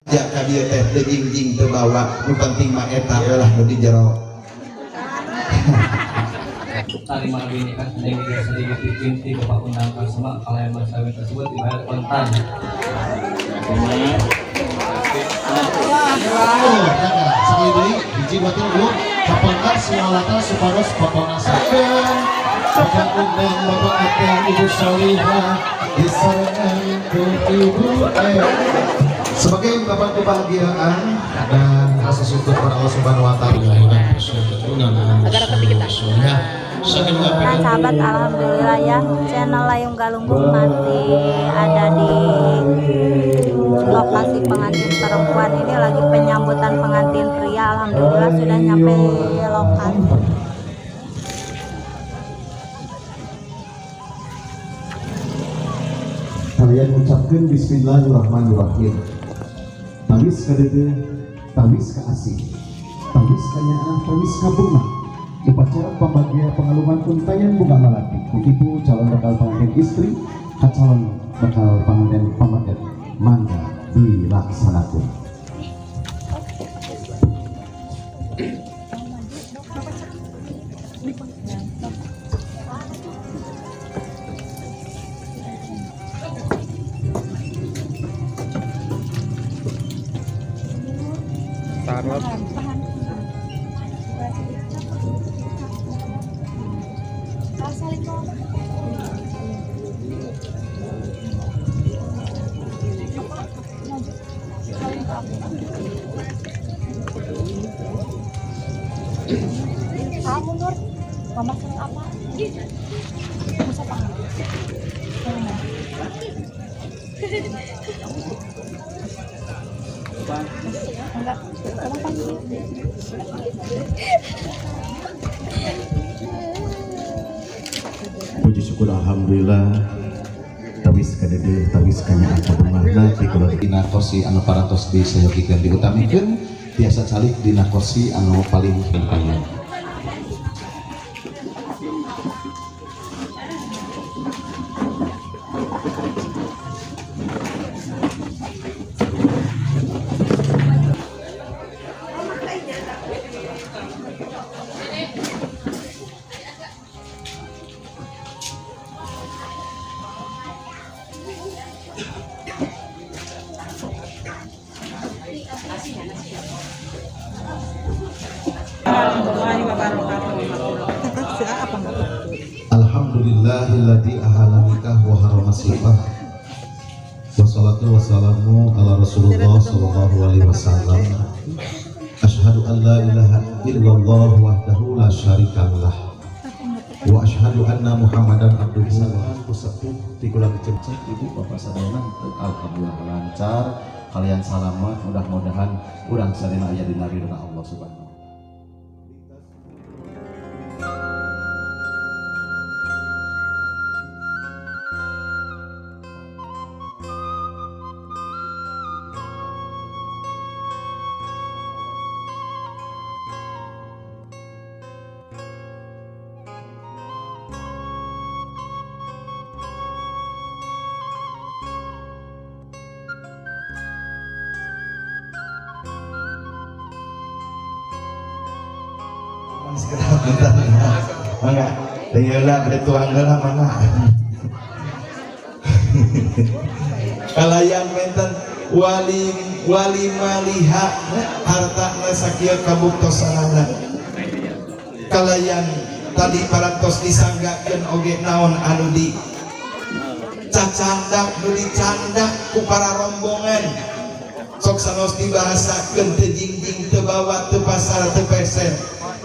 ya kadia teh teu jingjing teu bawa nu penting mah eta we lah nu di jero tadi malam ini kan sedikit pinti Bapak undangkan semua kalian masyarakat tersebut dibayar kontan. Sekali deui hiji batur dulu kapangkat semua supados papangasakeun Bapak undang Bapak Ateng Ibu Salihah disarankan Ibu sebagai ungkapan kebahagiaan dan rasa syukur kepada Allah Subhanahu wa taala. Nah sahabat, alhamdulillah ya, channel Layung Galunggung masih ada di lokasi pengantin perempuan. Ini lagi penyambutan pengantin pria. Alhamdulillah sudah nyampe lokasi. Kalian ucapkan Bismillahirrahmanirrahim. Tawis kadede, tawis ka asih, tawis kanyaan, tawis kabunga. Upacara pembagian pengaluman untayan bunga melati. Ibu calon bakal pengantin istri, calon bakal pengantin pamadet. Mangga dilaksanakan. Kamu Nur, mama senang apa? Bisa panggil. Enggak, kamu panggil. Puji syukur alhamdulillah. Tawis kadede, tawis kanyaan kabungahna ti kula dina kursi anu parantos disayogikeun diutamikeun biasa calik dina kursi anu paling penting. Alhamdulillahilladzi ahala nikah wa harama silbah. Wassalatu wassalamu ala Rasulullah sallallahu alaihi wasallam. Asyhadu an la ilaha illallah wahdahu la syarikalah. Wa asyhadu anna Muhammadan abduhu wa rasuluh. Tikulah dicecek ibu bapak sadayana alhamdulillah lancar. Kalian selamat, mudah-mudahan urang sadayana aya dina ridho Allah Subhanahu. Mangga, deyeula bade tuang heula mangga. Kalayan menten wali maliha hartana sakieu kabuktosanana. Kalayan tadi parantos disanggakeun oge naon anu di cacandak nu dicandak ku para rombongan. Sok sanos dibahasakeun teu jingjing teu bawa teu pasar teu pesen.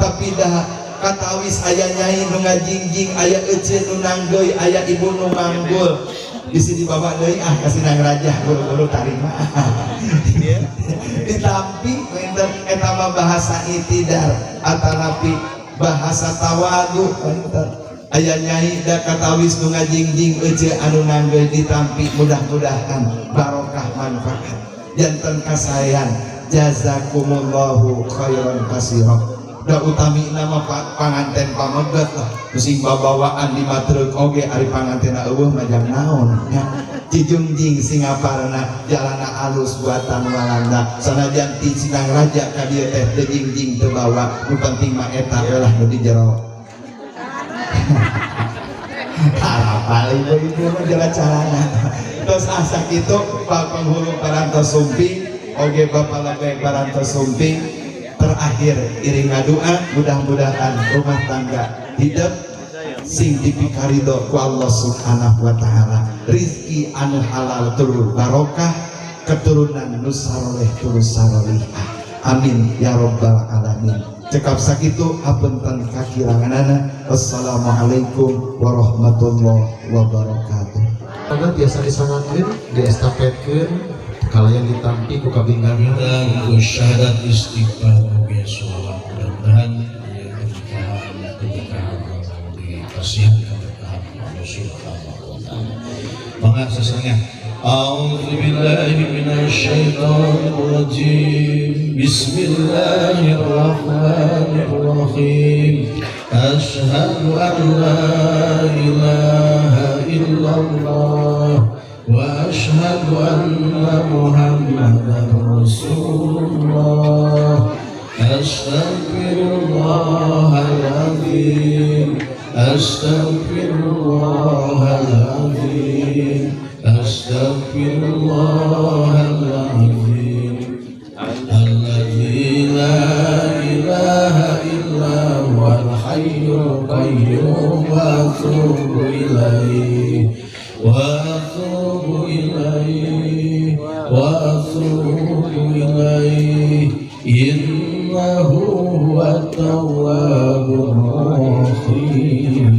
Tapi dah katawis aya nyai nu ngajingjing, aya ece nu nanggeui, aya ibu nu manggul. Bisi dibawa deui ka Sinang Raja buru-buru tarima. Ditampi menten eta mah bahasa itidar atanapi bahasa tawadu menten. Aya nyai da katawis nu ngajingjing ece anu nanggeui ditampi mudah-mudahan barokah manfaat. Janten kasayan jazakumullahu khairan katsiran. Da utami nama panganten pameget lah, musing babawaan di matruk oge ari pangantena eueuh mah jang naon nya. Cijungjing Singaparna jalana alus buatan Walanda sanajan ti Sinang Raja ka dieu teh teu jingjing teu bawa nu penting mah eta we lah nu di jero paling begitu mah jalan carana terus asa kitu Pak Penghulu Parantos Sumping oge Bapak Lebeng Parantos Sumping terakhir iring ngadua mudah-mudahan rumah tangga hidup sing dipikaridho ku Allah Subhanahu wa taala rizki anu halal turun barokah keturunan nu saroleh turun sarolihah amin ya rabbal alamin cekap sakitu hapunten kakiranganana wassalamualaikum warahmatullahi wabarakatuh. Karena biasa disangankeun diestafetkeun kalayan ditampi ku kabingan kita bersyahadat istighfar biasa mudah-mudahan ya keberkahan dikasihkan keberkahan Allah Subhanahu wa taala. Mangga sesengah A'udzu billahi minasyaitonir rajim. Bismillahirrahmanirrahim. Asyhadu an la ilaha illallah wa asyhadu anna Muhammadar Rasulullah. Astaghfirullahaladzim. Astaghfirullahaladzim. Astaghfirullahaladzim. Alladzi la ilaha illa huwal hayyul qayyum wa atubu ilaihi wa atubu ilaihi wa atubu ilaihi innahu huwat tawwabur rahim.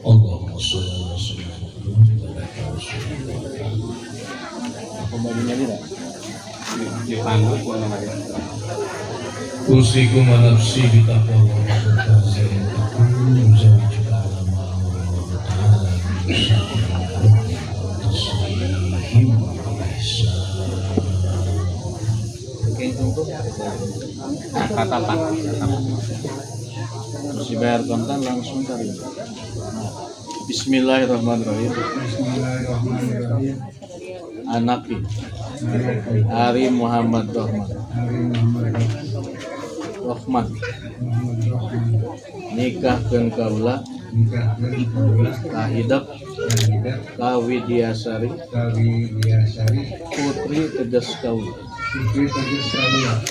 Allahumma shalli ala usikum wa nafsi bitaqwallah wa tazawwadu zawjuka lama wa ta'ala tasbihim kata apa? Terus dibayar kontan langsung cari. Bismillahirrahmanirrahim. Anaki Ari Muhammad Rahman nikahkeun kaula kahidap kawidiasari putri tegas kaula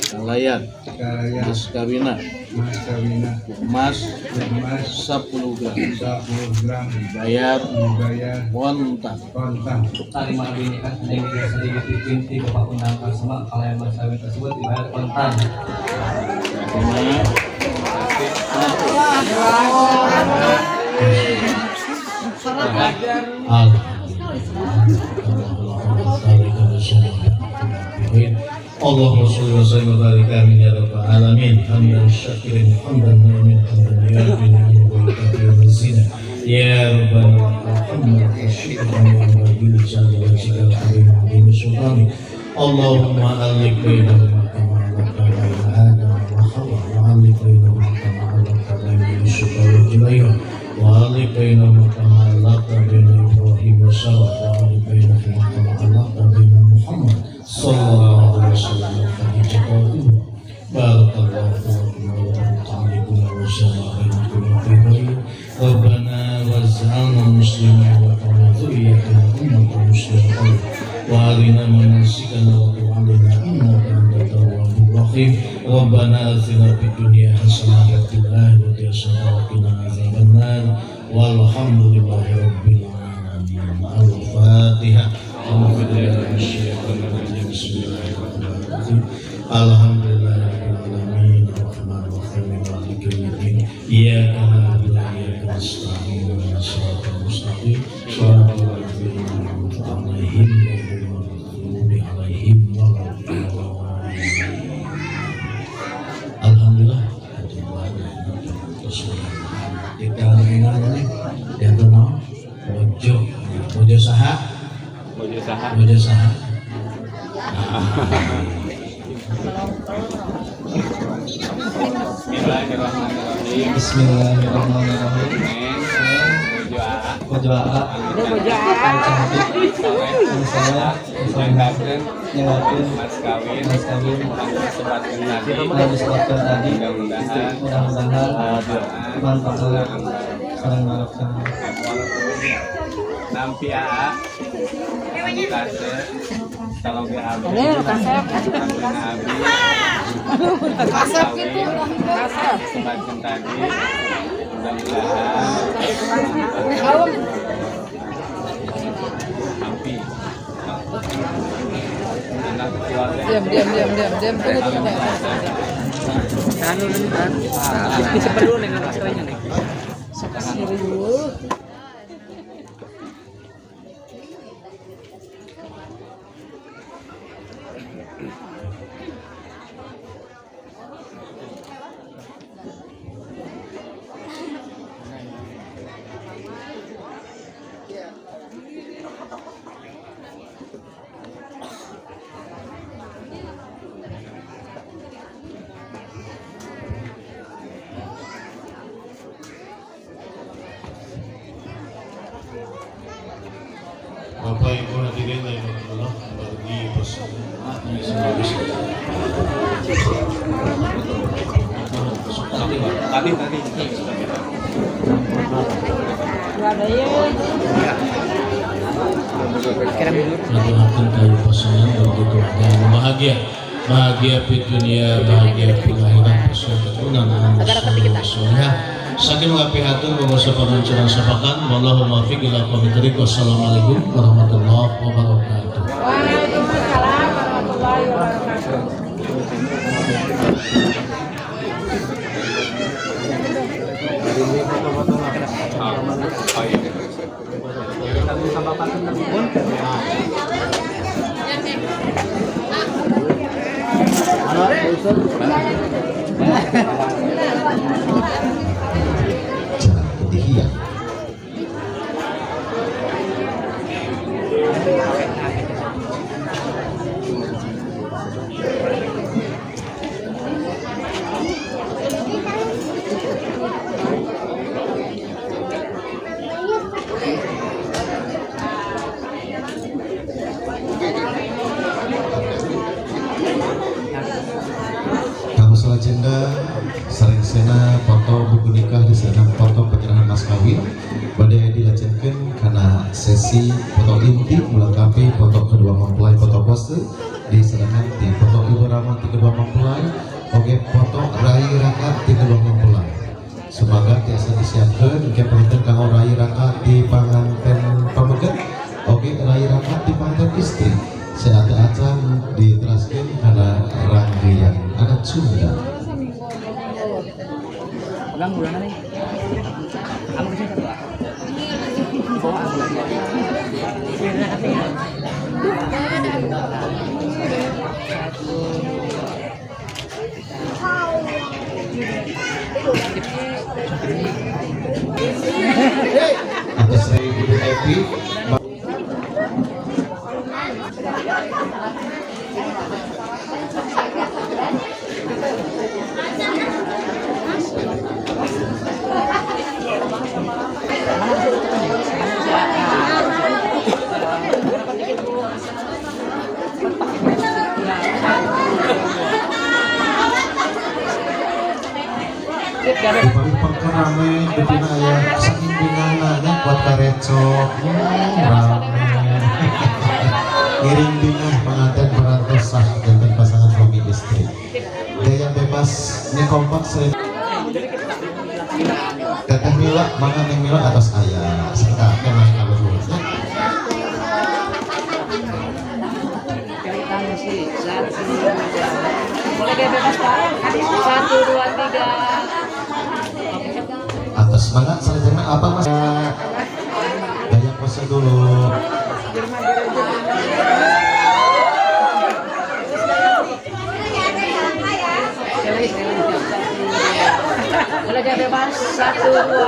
kalayan geus kawina emas 10 gram bayar kontan Tarima nikah sedang sedikit dipinti Bapak undang sama kalayan mas kawin tersebut dibayar kontan. Allahumma sholli wa sallim wa barik amin ya rabbal alamin. Hamdan syakirin hamdan mu'min hamdan yarfin wa yukaffir mazina ya rabbana Muhammad syukran wa bil jalali wal jalali wa bil sultani. Allahumma alif bainahuma kama alaqta baina Adam wa Hawa wa alif bainahuma kama alaqta baina Yusuf wa Zulaikha wa alif bainahuma kama alaqta baina Ibrahim wa Sarah wa alif bainahuma kama alaqta baina Muhammad sallallahu alaihi wasallam. Barakallahu fiikum wa ta'alikum wa sallallahu alaihi Rabbana waz'alna muslimin wa dhurriyyatan ummatan muslimatan wa arina manasikana wa tub 'alaina innaka antat tawwabur rahim. Rabbana atina fid dunya hasanah wa fil akhirati hasanah wa qina adzabannar. Walhamdulillahi rabbil alamin. Al-Fatihah. Alhamdulillahirrahmanirrahim. Ar-Rahmanir-Rahim. Maliki yaumiddin. Iyyaka na'budu wa iyyaka nasta'in. Ihdinas siratal mustaqim. Shiratal ladzina an'amta 'alaihim ghairil maghdubi 'alaihim waladdallin. Alhamdulillah. Kita mengenal yang kenal Bojo saha. Bismillahirrahmanirrahim. Bismillahirrahmanirrahim. Bojo Bojo AA. Anu cantik. Anu soleh. Nyanggakeun Nyanggakeun mas kawin mas kawin. anu disebutkeun tadi Anu disebutkeun tadi. mudah-mudahan Manfaat sareng barokah. nampi AA kase kalau ge abi kasep gitu sebutkeun tadi mudah-mudahan nampi anak keluarga diam diseper dulu nih maskernya nih Bapak Ibu hadirin yang Allah bagi persembahan yang semabis. tadi Doakan kayu pasangan begitu yang bahagia, bahagia di dunia, bahagia di akhirat, beserta keturunan anak soleh. Saking ngapihatun bangsa panancuran sapakan, wallahu muwaffiq ila aqwamit thoriq. Wassalamualaikum warahmatullahi wabarakatuh. Waalaikumsalam warahmatullahi wabarakatuh. Jalan Putihiyah. Kamu selajenda sering sena foto buku nikah di sana foto penyerahan mas kawin badai dilajenkan karena sesi foto inti melengkapi foto kedua mempelai foto pose di serangan di foto ibu ramah di kedua mempelai oke foto rai raka di kedua mempelai semoga tiasa disiapkan ke pengantin kanggo rai raka di panganten pamegat oke rai raka di panganten istri seada acan diteraskan karena rangkaian adat Sunda. Pegang bulan nih. Kamu kesini satu. Bawa bulannya. Atas saya Ibu Evi. Di paling pangkarame betina ya saking bingananya kuat karecok rame ngiring binah pengantin perantos sah jantan pasangan suami istri gaya bebas ini kompak sering teteh Mila mangan yang Mila atas ayah serta kena kalau dulunya Boleh gaya bebas Pak? 1, 2, 3. atas semangat selanjutnya apa mas gaya pose dulu Boleh gaya bebas 1, 2.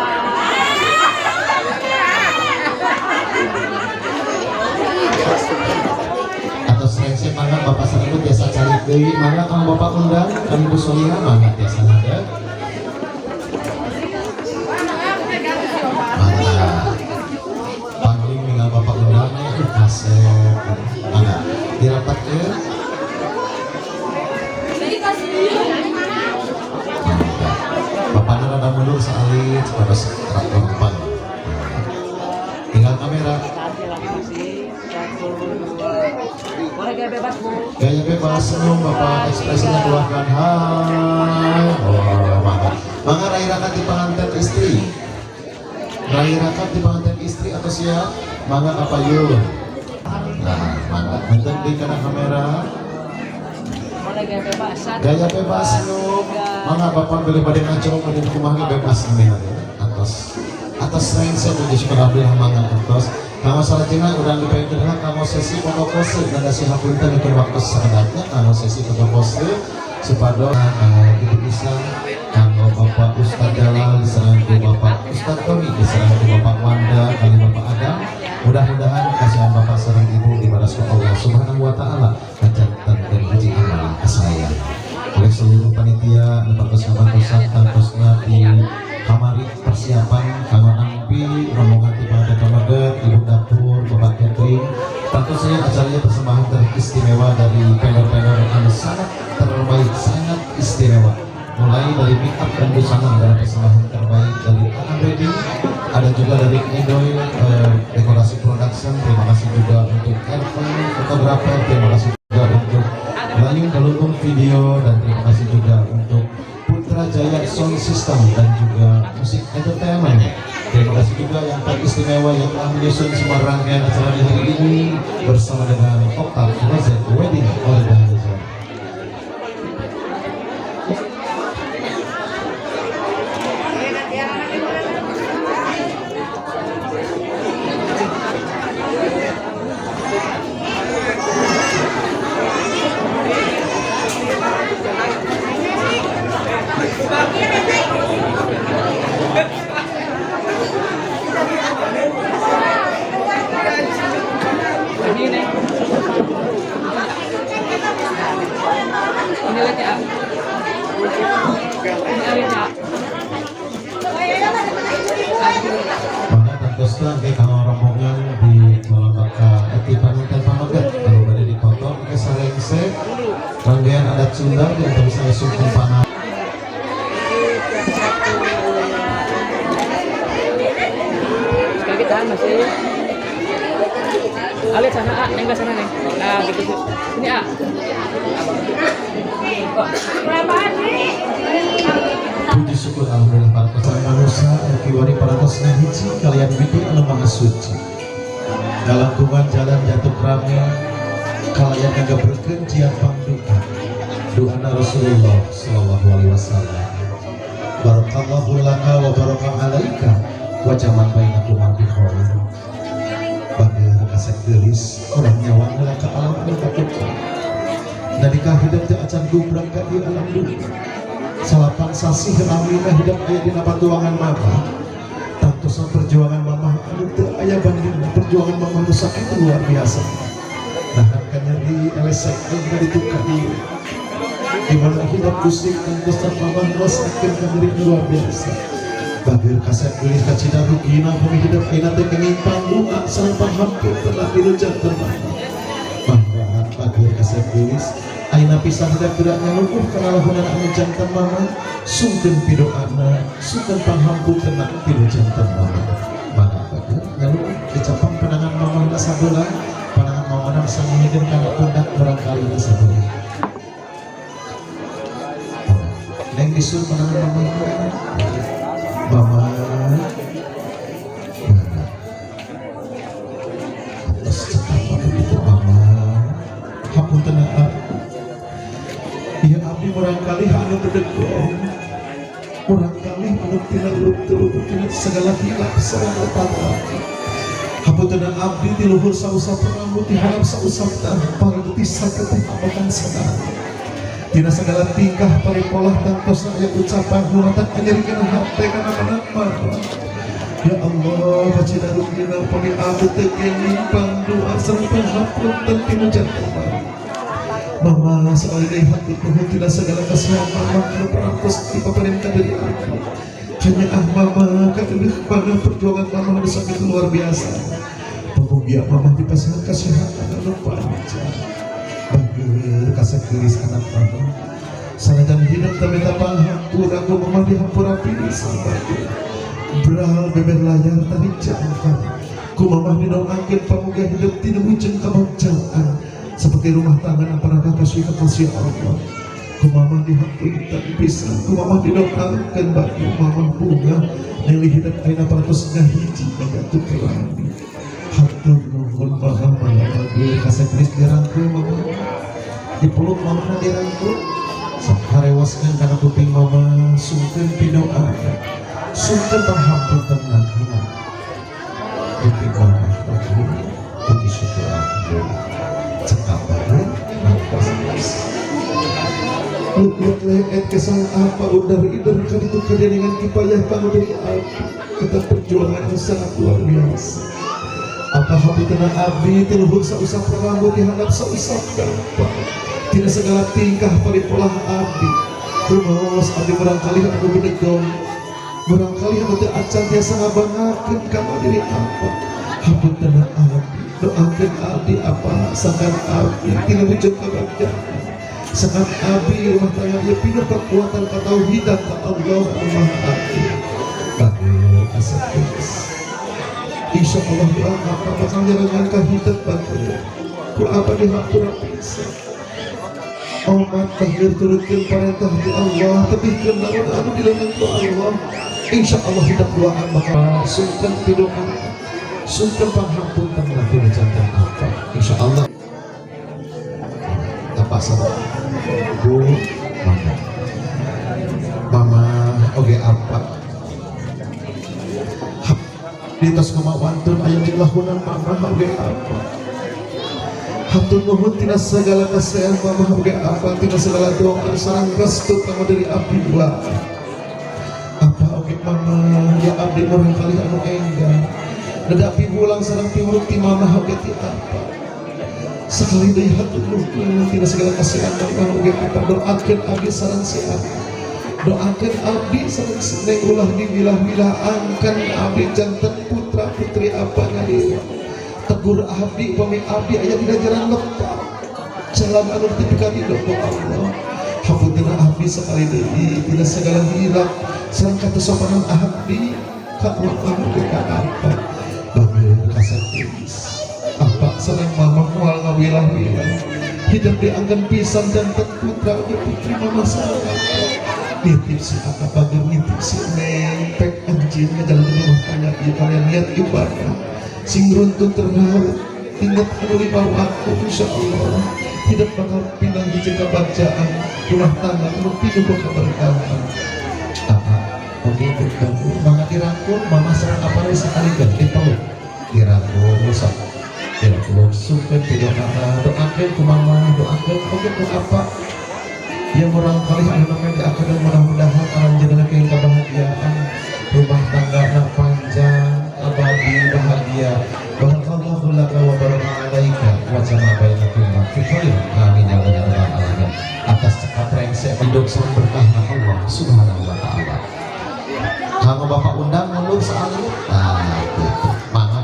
atau seleksi mana bapak sering biasa cari deui mana kamu bapak undang kami Bu Solia mana biasa ada mana ya. Bapaknya rada mundur salit pada setelah depan. Tinggal kamera. Boleh gaya bebas, Bu. Gaya bebas, senyum Bapak, ekspresinya keluarkan. Hai. Oh, mangga rai rakat di pengantin istri. Rai rakat di pengantin istri atau siap? Mangga apa yuk? Nah, mangga bentuk di kanan kamera. Boleh gaya bebas. Gaya bebas, senyum. Mangga Bapak beli pada ngaco, pada kumaha bebas nih. Atas lain saya tuh suka ambil mangga atas. Kamu salah tinggal udah dipengen kamu sesi foto pose dan si hapunten itu waktu sebenarnya kamu sesi foto pose supaya itu bisa kamu Bapak Ustadz Jalal diserang ke Bapak Ustadz Tommy diserang ke Bapak Wanda kali Bapak Adam. Mudah-mudahan kasihan Bapak serang Ibu dibalas Allah Subhanahu wa taala hajatan dan haji amal saya. Oleh seluruh panitia lepas tanpa di kamari persiapan kamar ampi rombongan tiba ada kamaget ibu dapur bapak catering tentu saja acaranya persembahan teristimewa dari vendor-vendor yang sangat terbaik sangat istimewa mulai dari make up dan busana adalah persembahan terbaik dari Akan Wedding ada juga dari Edoy dekorasi production terima kasih juga untuk Ervan fotografer terima kasih juga untuk Layu Galunggung video dan terima kasih juga untuk Putra Jaya Sound System dan juga musik entertainment. Terima kasih juga yang teristimewa yang telah menyusun semua rangkaian acara di hari ini bersama dengan Octave Project Wedding Organizer. Ini nih. Ini lagi ah. Ini lagi ah. Mana dan Costa ke kalau rombongan di Malabaka Etipan Hotel Pamagat kalau berada di foto ke Sarengse rangkaian adat Sunda yang bisa langsung panah. Sekali tahan masih. Alit sana ah, enggak sana nih. Nah gitu sih. Ini ah. Puji syukur alhamdulillah para peserta manusia kiwari para tosna hiji kalian bikin anu maha suci dalam kungan jalan jatuh rame kalian agak berkencian pangduka doa Rasulullah sallallahu alaihi wasallam barakallahu laka wa barakah alaika wa jaman bainakum bi khair bageun kasek geulis urang nyawa heula ka alam anu katutup nadika hidup teh acan gubrak ka di alam dunia salapan sasih ramina hidup aya dina patuangan mama tantosan perjuangan mama anu teu aya banding perjuangan mama nu sakitu luar biasa nah kanya di elesek dan ditukar di mana hidup kusik tantosan mama rasakeun ka diri luar biasa bageur kasep gelis ka Cidarugina pami hidup ayeuna teh kengimpang doa sareng pahampir telah dirujan terbang banggaan bageur kasep gelis aina pisah hidup tidak nyalukuh karena lahunan anu jantan mama sungkeun pidoana sungkeun panghampu tenang pido jantan mama maka bageur nyalukuh dicapang penangan mama na sabeula panangan mama na sangiheun kana pundak barangkali na sabeula neng disun penangan mama atas cekap begitu mama hapunten ya abdi barangkali anu dedegong barangkali anu tina urut-urut tina segala hilap sareng utama hapunten abdi ti luhur sausap rambut ti harap sausap tampang ti saged apakan sadar tina segala tingkah paripolah tantos aya ucapan muratan anyarikeun hate kana manakmah ya Allah Cidarugina pami abdi teu kenyimpang doa sareng pangapunten tina janten mama soal dari hati nuhun tina segala kasihan mama anu parantos dipaparinkan dari aku hanya mama kadeuleuh pada perjuangan mama anu sakitu luar biasa pemugia mama dipasihan kasihan anu panjang kasekiris anak mama sanajan hidup tapi tapang hampura ku mama dihampura pisan bae beral beber layar tadi jangkar ku mama didoakeun pamuga hidup tina wujud kabagjaan seperti rumah tangga para kakasih kekasih Allah ku mama dihampura pisan ku mama didoakeun bagi mama bunga yang hidup aina paratosna hiji bagatu kelani hatur nuhun mama lagi kasekiris dirangkul mama dipeluk mama dirangkul sakarewaskeun kana kuping mama sungkeun pidoa sungkeun panghamputan nagina kuping mama bagi puji syukur alhamdulillah cekap bae nangkas Lukut leet kesang apa udar idar kan itu dengan kipayah kamu dari api kita perjuangan yang sangat luar biasa apa habi kena abdi tiluhur sausap rambut dihanap sausap gampang tidak segala tingkah paripolah abdi rumaos abdi barangkali aku bedegong barangkali aku acan biasa ngabangakeun kamu diri apa habi kena abdi doakeun abdi apa sangkan abdi tina wujud kabagjaan sangat abdi rumah tangga ya pindah kekuatan ketauhidan ke Allah rumah abdi kami asatis insya Allah doa apa pasang jalankan kahidat bantu ku apa dihapura bisa omat tahdir turutkan perintah di Allah tapi kendaraan anu dilengan ku Allah insya Allah hidup doaan bakal sungkan pidoan sungkan panghampun nanti mencantan apa insya Allah apa sahabat bu mama oke apa di atas kemauan ayat di lahunan mama oke apa hatur nuhun tina segala kesayangan mama oke apa tina segala doa sareng restu kamu dari abdi dua apa oke mama ya abdi orang kali anu enggak nadapi pulang sareng piurut ti mama oke ti apa sekali dari hati nuhun tina segala kasihan mama oge apa doakeun abdi sareng siap doakeun abdi sareng neng ulah dibilah-bilahkan abdi janten putra putri apa nyari tegur abdi pami abdi aya dina jalan lepat jalan anu teu kadieu ku Allah hapuntenna abdi sekali deui tina segala hilap sareng katusopanan abdi ka Allah oge ka apa bagi kasatis apa senang mama mual ngawilah-wilah hidup dianggan pisan dan putra dan putri mama sayang nitip si apa bager nitip si neng pek anjing ngejalan rumah tangga di kalian lihat ibadah sing runtut terharu ingat anu bau aku insya Allah hidup bakal pindah di jika bacaan rumah tangga anu pinuh keberkahan apa oke berkaku maka dirangkul mama serang apa sekali ganti peluk dirangkul rusak ya belum sumpah tidak kata doakan ku mama doakan oke ku apa yang orang kali ada namanya doakan dan mudah-mudahan alam jalan ke kebahagiaan rumah tangga panjang abadi bahagia barakallahu laka wa baraka alaika wa jama'a bainakum fi khair amin ya rabbal alamin atas cekap rengsek hidup sang berkah Allah subhanahu wa ta'ala kalau bapak undang ngulur soalnya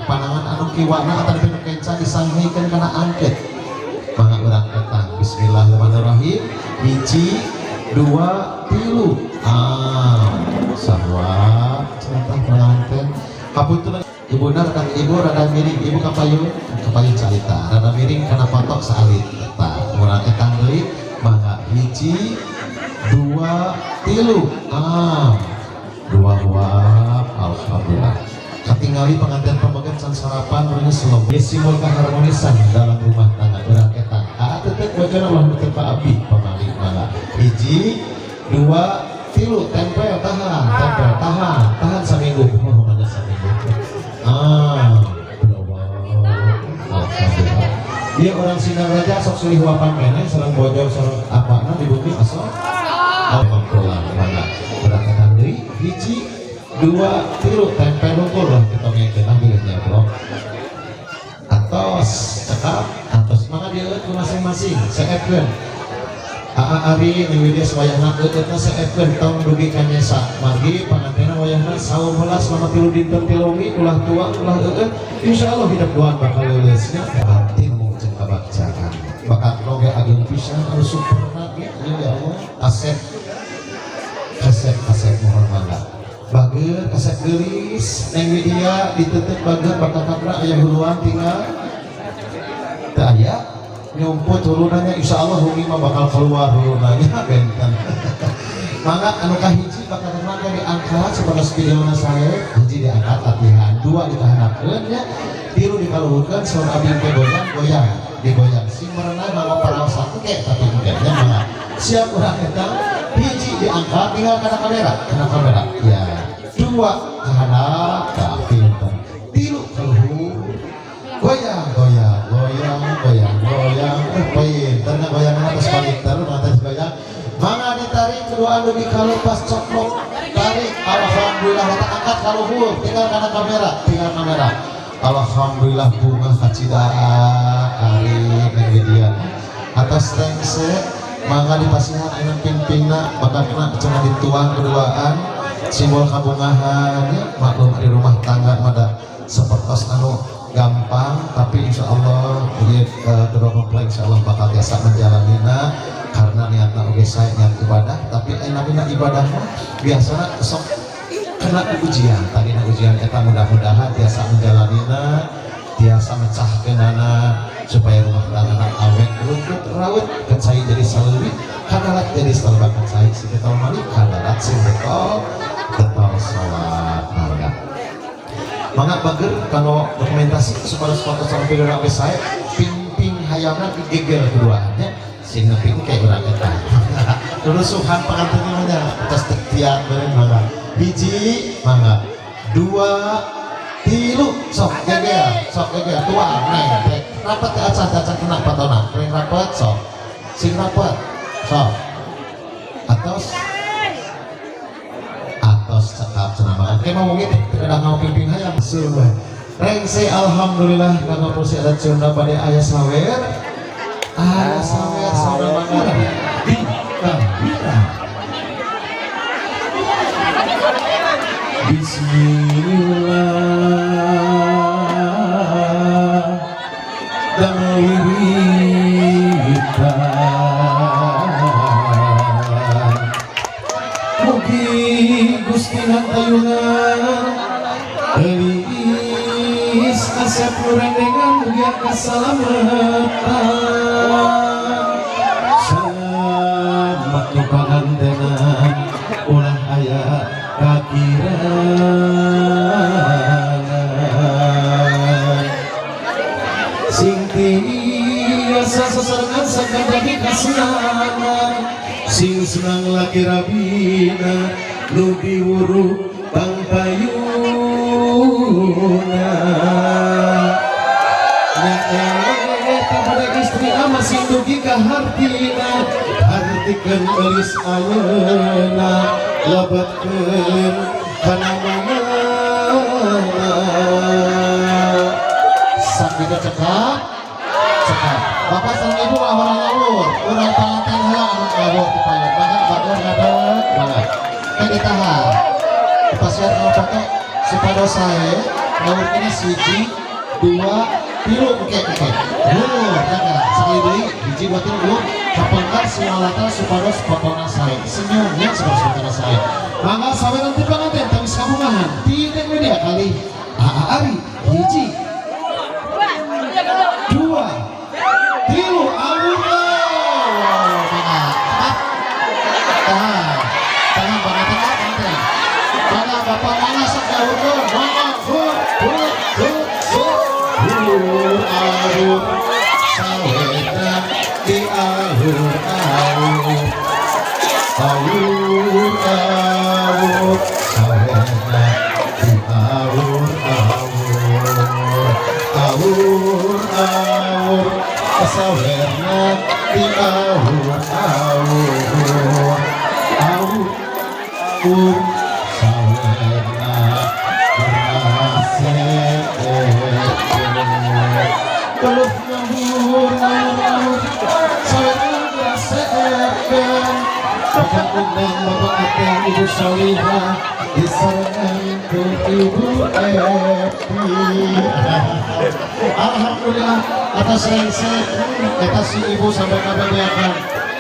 panangan anu kiwana atau penuh kenca disanggihkan karena angket maka urang ketang bismillahirrahmanirrahim hiji dua tilu sahwa cerita pengantin hapunten ibu rekan ibu rada miring ibu kapayun cerita rada miring karena patok salit tak urang ketang deui maka hiji dua tilu dua alhamdulillah katingali pengantin pembagian sarapan bernya slogan simbol keharmonisan dalam rumah tangga beraketan tetep wajan Allah berterpa abdi pemalik mangga hiji dua tilu tempel tahan seminggu hanya seminggu alhamdulillah dia orang Sindang Raja sok sulih wapan meneh sareng bojor sareng apana di bumi asal alhamdulillah mangga beraketan deui hiji dua tilu tempel ukur lah kita ngeken ambilnya bro atos cekap atos maka dia ke masing-masing seefkeun ari niwidi wayahna keutna seefkeun tong dugikannya sak margi pangantenna wayahna saum heula selama 3 dinten 3 wi ulah tua ulah insyaallah hidup doan bakal leuleusnya penting jeung kabagjaan bakal roge ageng pisan anu sempurna gitu ya Allah. Kaset mohon mangga. Bager kaset geulis neng media ditutup bager bakal kabra aya huluan tinggal. Teu aya nyumput hulunanya insyaallah humi mah bakal keluar hulunanya benten. Mangga anu kahiji bakal mangga diangkat sapertos videona saya hiji diangkat latihan, dua ditahanapkeun nya, tilu dikaluhurkeun saur abdi teh goyang digoyang si merenang mangga paraos satu ke tapi enggak nya mangga siap urang eta hiji diangkat tinggal kana kamera ya dua kahanap ka pinten tilu kaluhur goyang pinten goyang atas paliter atas goyang mangga ditarik kedua anu dikalupas coplok tarik alhamdulillah eta angkat kaluhur tinggal kana kamera alhamdulillah bunga kacidaan ari media atas tengse mangga dipasihan anu pingpingna bakal kena cenah dituang keduaan simbol kabungahan ya, maklum di rumah tangga mada sepertos anu gampang tapi insyaallah ieu kedua mempelai insyaallah bakal biasa menjalanina karena niatna oge sae niat ibadah tapi namina ibadah mah biasana sok kena ujian tadina ujian eta mudah-mudahan biasa menjalanina biasa mecahkeunana supaya rumah tangga awet runtut rawet kecai jadi saleuwih kadalat jadi salebak kecai si betul malik kadalat si betul salat mangga bager kalau dokumentasi supaya foto sama video sampai saya ping hayamna digegel keduanya sehingga ping kayak urang eta rusuhan pengantinnya atas tetian bareng mangga hiji mangga dua tilu sok gegel tuang neng rapat ke acan kena patona kering rapat sok sing rapat sok atos cekap cenah kayak mau gitu tidak mau pimpin hayam suruh rengse alhamdulillah kagak posisi ada cunda pada ayah sawer sawer banget Bismillah dawirita mugi Gusti hantayunan gelis asep nurendengan mugi kasalamatan selamat kepangantenan ulah aya kakirangan sing tiasa sesarengan sakadagi kasihanan sing senang laki rabina nu diwuru pangpayuna nyata pada istri ama sing dugi ka hartina hartikeun eulis ayeuna lebatkeun panamana sakit cekap bapak sang ibu orang ngawur urang panganten heula anu ngawur dipayun bahkan batur ngadeg banget teh ditahan dipasihan kalau foto supados sae ngawur kena siji dua tilu oke jaga sekali deui hiji dua tilu kapangkat simalatan supados fotona sae senyumnya supados fotona sae mangga sawe nanti panganten tapi kabungahan tidak media kali ari hiji dua tilu tangan bapak mana sekawur saweta di alur saweta di alur sawerna di alur sawerna berhasil peluk ngawur sawerna berhasil doakan Bapak undang Bapak Ateng Ibu Solihah diserahkan ke Ibu Epi. Alhamdulillah atas rengsek kita si Ibu sampai kabebeakan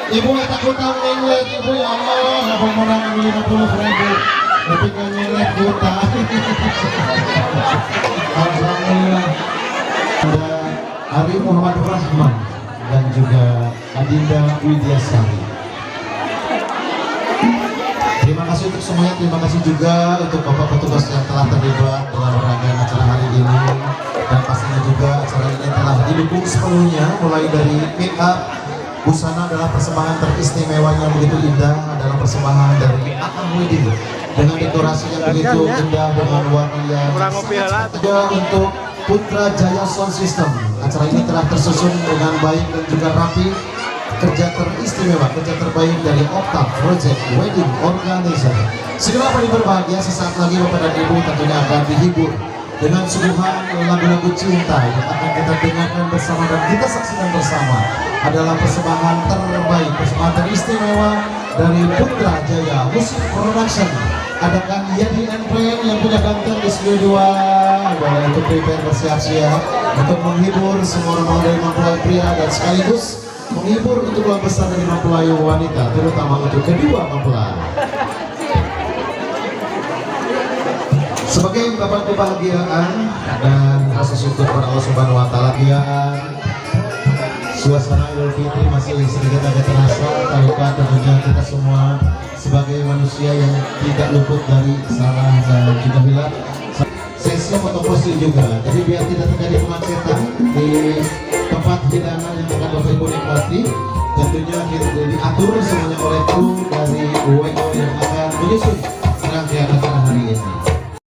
Ibu tak hutang nilai Ibu ya Allah ngapa menang 50.000 tapi kan nilai hutang. Alhamdulillah ada Ari Muhammad Rahman dan juga Adinda Widyasari. Terima kasih untuk semuanya, terima kasih juga untuk Bapak petugas yang telah terlibat dalam rangkaian acara hari ini, dan pastinya juga acara ini telah didukung sepenuhnya mulai dari make up, busana adalah persembahan teristimewa yang begitu indah, adalah persembahan dari Akang Widin dengan dekorasi yang begitu indah dengan warna yang sangat juga untuk Putra Jaya Sound System. Acara ini telah tersusun dengan baik dan juga rapi. Kerja teristimewa, kerja terbaik dari Oktav Project Wedding Organizer. Segera pada berbahagia, sesaat lagi Bapak dan Ibu tentunya akan dihibur dengan suguhan lagu-lagu cinta yang akan kita dengarkan bersama dan kita saksikan bersama. Adalah persembahan terbaik, persembahan teristimewa dari Putra Jaya Musik Production. Adakan Yadi and Friend yang punya ganteng di studio 2 boleh untuk prepare bersiap-siap untuk menghibur semua orang dari mempelai pria dan sekaligus menghibur untuk keluarga besar dari mempelai wanita, terutama untuk kedua mempelai. Sebagai ungkapan kebahagiaan dan rasa syukur kepada Allah Subhanahu wa taala, suasana Idul Fitri masih sedikit agak terasa, taruhkan tentunya kita semua sebagai manusia yang tidak luput dari salah dan juga hilaf. Sesi foto posting juga, jadi biar tidak terjadi kemacetan di tempat hidangan yang akan Bapak Ibu nikmati, tentunya kita diatur semuanya oleh kru dari WO yang akan menyusun rangkaian acara hari ini.